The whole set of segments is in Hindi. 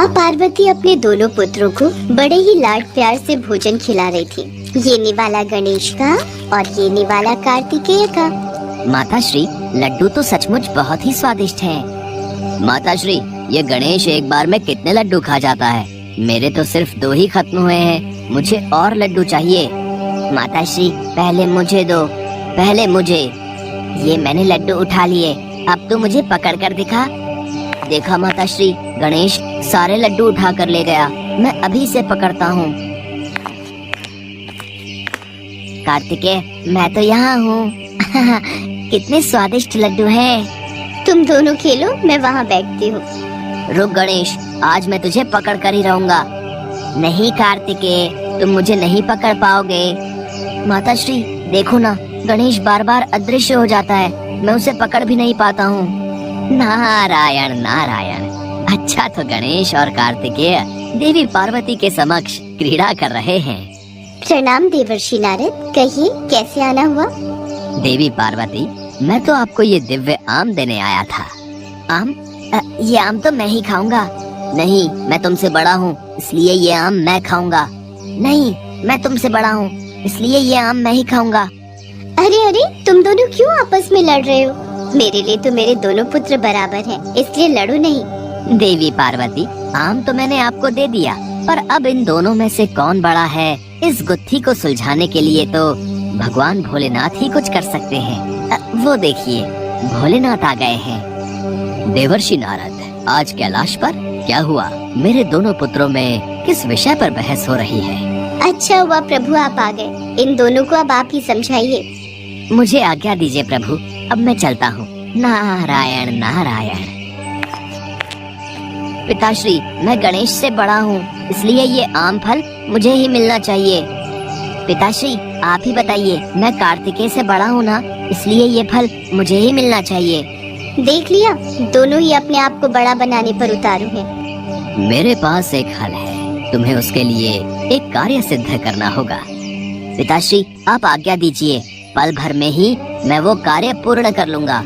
माँ पार्वती अपने दोनों पुत्रों को बड़े ही लाड प्यार से भोजन खिला रही थी। ये निवाला गणेश का और ये निवाला कार्तिकेय का। माताश्री, लड्डू तो सचमुच बहुत ही स्वादिष्ट हैं। माताश्री, ये गणेश एक बार में कितने लड्डू खा जाता है? मेरे तो सिर्फ 2 ही खत्म हुए हैं, मुझे और लड्डू चाहिए। माताश्री, पहले मुझे दो, पहले मुझे। ये मैंने लड्डू उठा लिए, अब तो मुझे पकड़ कर दिखा। देखा माताश्री, गणेश सारे लड्डू उठा कर ले गया, मैं अभी से पकड़ता हूँ। कार्तिकेय, मैं तो यहाँ हूँ। कितने स्वादिष्ट लड्डू हैं। तुम दोनों खेलो, मैं वहाँ बैठती हूँ। रुक गणेश, आज मैं तुझे पकड़ कर ही रहूंगा। नहीं कार्तिकेय, तुम मुझे नहीं पकड़ पाओगे। माताश्री, देखो ना, गणेश बार बार अदृश्य हो जाता है, मैं उसे पकड़ भी नहीं पाता हूँ। नारायण नारायण। अच्छा, तो गणेश और कार्तिकेय देवी पार्वती के समक्ष क्रीड़ा कर रहे हैं। प्रणाम देवर्षि नारद, कहिए कैसे आना हुआ? देवी पार्वती, मैं तो आपको ये दिव्य आम देने आया था। आम? ये आम तो मैं ही खाऊंगा। नहीं, मैं तुमसे बड़ा हूँ, इसलिए ये आम मैं खाऊंगा। नहीं, मैं तुमसे बड़ा हूँ, इसलिए ये आम मैं ही खाऊंगा। अरे अरे, तुम दोनों क्यों आपस में लड़ रहे हो? मेरे लिए तो मेरे दोनों पुत्र बराबर हैं, इसलिए लड़ो नहीं। देवी पार्वती, आम तो मैंने आपको दे दिया, पर अब इन दोनों में से कौन बड़ा है, इस गुत्थी को सुलझाने के लिए तो भगवान भोलेनाथ ही कुछ कर सकते हैं। वो देखिए, भोलेनाथ आ गए हैं। देवर्षि नारद, आज कैलाश पर क्या हुआ? मेरे दोनों पुत्रों में किस विषय पर बहस हो रही है? अच्छा हुआ प्रभु आप आ गए, इन दोनों को अब आप ही समझाइए। मुझे आज्ञा दीजिए प्रभु, अब मैं चलता हूँ। नारायण नारायण। पिताश्री, मैं गणेश से बड़ा हूँ, इसलिए ये आम फल मुझे ही मिलना चाहिए। पिताश्री, आप ही बताइए, मैं कार्तिकेय से बड़ा हूँ ना, इसलिए ये फल मुझे ही मिलना चाहिए। देख लिया, दोनों ही अपने आप को बड़ा बनाने पर उतारू हैं। मेरे पास एक हल है, तुम्हें उसके लिए एक कार्य सिद्ध करना होगा। पिताश्री, आप आज्ञा दीजिए, पल भर में ही मैं वो कार्य पूर्ण कर लूंगा।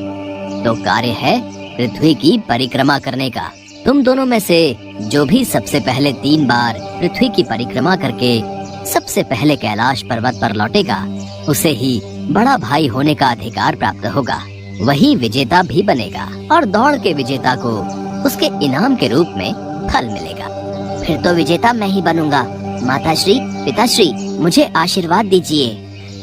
तो कार्य है पृथ्वी की परिक्रमा करने का। तुम दोनों में से जो भी सबसे पहले 3 बार पृथ्वी की परिक्रमा करके सबसे पहले कैलाश पर्वत पर लौटेगा, उसे ही बड़ा भाई होने का अधिकार प्राप्त होगा। वही विजेता भी बनेगा और दौड़ के विजेता को उसके इनाम के रूप में फल मिलेगा। फिर तो विजेता मैं ही बनूंगा। माताश्री, पिताश्री, मुझे आशीर्वाद दीजिए।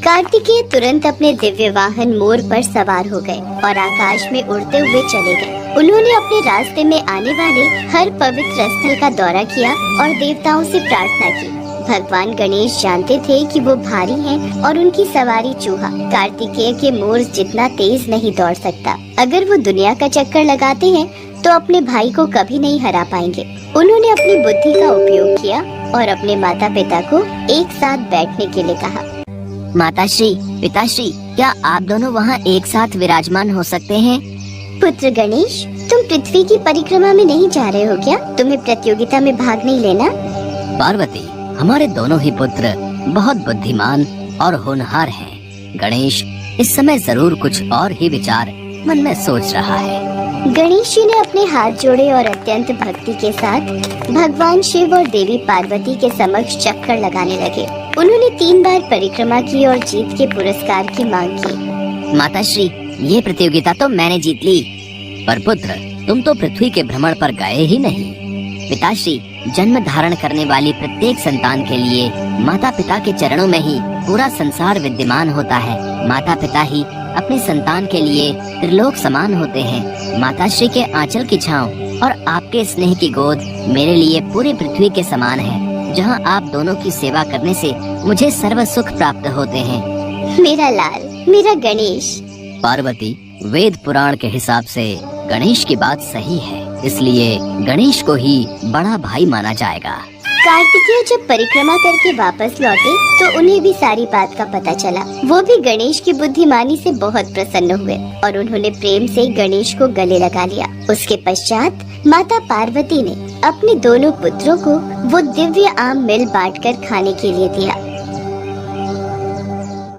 कार्तिकेय तुरंत अपने दिव्य वाहन मोर पर सवार हो गए और आकाश में उड़ते हुए चले गए। उन्होंने अपने रास्ते में आने वाले हर पवित्र स्थल का दौरा किया और देवताओं से प्रार्थना की। भगवान गणेश जानते थे कि वो भारी हैं और उनकी सवारी चूहा कार्तिकेय के मोर जितना तेज नहीं दौड़ सकता। अगर वो दुनिया का चक्कर लगाते हैं तो अपने भाई को कभी नहीं हरा पाएंगे। उन्होंने अपनी बुद्धि का उपयोग किया और अपने माता पिता को एक साथ बैठने के लिए कहा। माताश्री, पिताश्री, क्या आप दोनों वहाँ एक साथ विराजमान हो सकते हैं? पुत्र गणेश, तुम पृथ्वी की परिक्रमा में नहीं जा रहे हो क्या? तुम्हें प्रतियोगिता में भाग नहीं लेना? पार्वती, हमारे दोनों ही पुत्र बहुत बुद्धिमान और होनहार हैं। गणेश इस समय जरूर कुछ और ही विचार मन में सोच रहा है। गणेश जी ने अपने हाथ जोड़े और अत्यंत भक्ति के साथ भगवान शिव और देवी पार्वती के समक्ष चक्कर लगाने लगे। उन्होंने 3 बार परिक्रमा की और जीत के पुरस्कार की मांग की। माताश्री, ये प्रतियोगिता तो मैंने जीत ली, पर पुत्र, तुम तो पृथ्वी के भ्रमण पर गए ही नहीं। पिताश्री, जन्म धारण करने वाली प्रत्येक संतान के लिए माता पिता के चरणों में ही पूरा संसार विद्यमान होता है। माता पिता ही अपनी संतान के लिए त्रिलोक समान होते हैं। माताश्री के आंचल की छांव और आपके स्नेह की गोद मेरे लिए पूरी पृथ्वी के समान है, जहां आप दोनों की सेवा करने से मुझे सर्व सुख प्राप्त होते हैं। मेरा लाल, मेरा गणेश। पार्वती, वेद पुराण के हिसाब से गणेश की बात सही है, इसलिए गणेश को ही बड़ा भाई माना जाएगा। कार्तिकेय जब परिक्रमा करके वापस लौटे तो उन्हें भी सारी बात का पता चला। वो भी गणेश की बुद्धिमानी से बहुत प्रसन्न हुए और उन्होंने प्रेम से गणेश को गले लगा लिया। उसके पश्चात माता पार्वती ने अपने दोनों पुत्रों को वो दिव्य आम मिल बांटकर खाने के लिए दिया।